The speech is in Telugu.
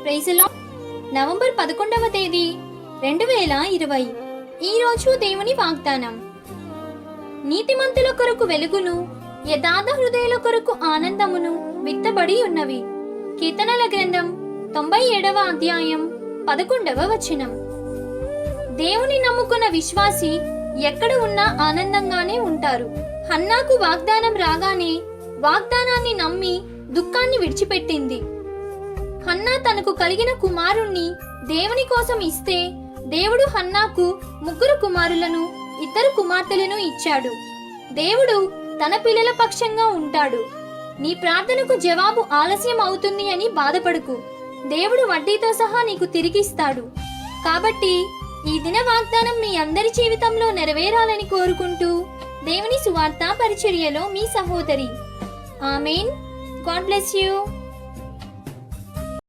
Praise the lord. నవంబర్ 11వ తేదీ 2020. ఈ రోజు దేవుని వాగ్దానం. నీతిమంతుల కొరకు వెలుగును, యథార్థ హృదయుల కొరకు ఆనందమును విత్తబడి ఉన్నవి. కీర్తనల గ్రంథం 97వ అధ్యాయం 11వ వచనం. దేవుని నమ్ముకున్న విశ్వాసి ఎక్కడ ఉన్నా ఆనందంగానే ఉంటారు. హన్నాకు వాగ్దానం రాగానే వాగ్దానాన్ని నమ్మి దుఃఖాన్ని విడిచిపెట్టింది. హన్నా తనకు కలిగిన కుమారుణ్ణి దేవుని కోసం ఇస్తే దేవుడు హన్నాకు 3 కుమారులను 2 కుమార్తెలను ఇచ్చాడు. దేవుడు తన పిల్లల పక్షంగా ఉంటాడు. నీ ప్రార్థనకు జవాబు ఆలస్యం అవుతుంది అని బాధపడకు. దేవుడు వడ్డీతో సహా నీకు తిరిగిస్తాడు. కాబట్టి ఈ దిన వాగ్దానం మీ అందరి జీవితంలో నెరవేరాలని కోరుకుంటూ దేవుని సువార్త పరిచర్యలో మీ సహోదరి. ఆమేన్. God bless you.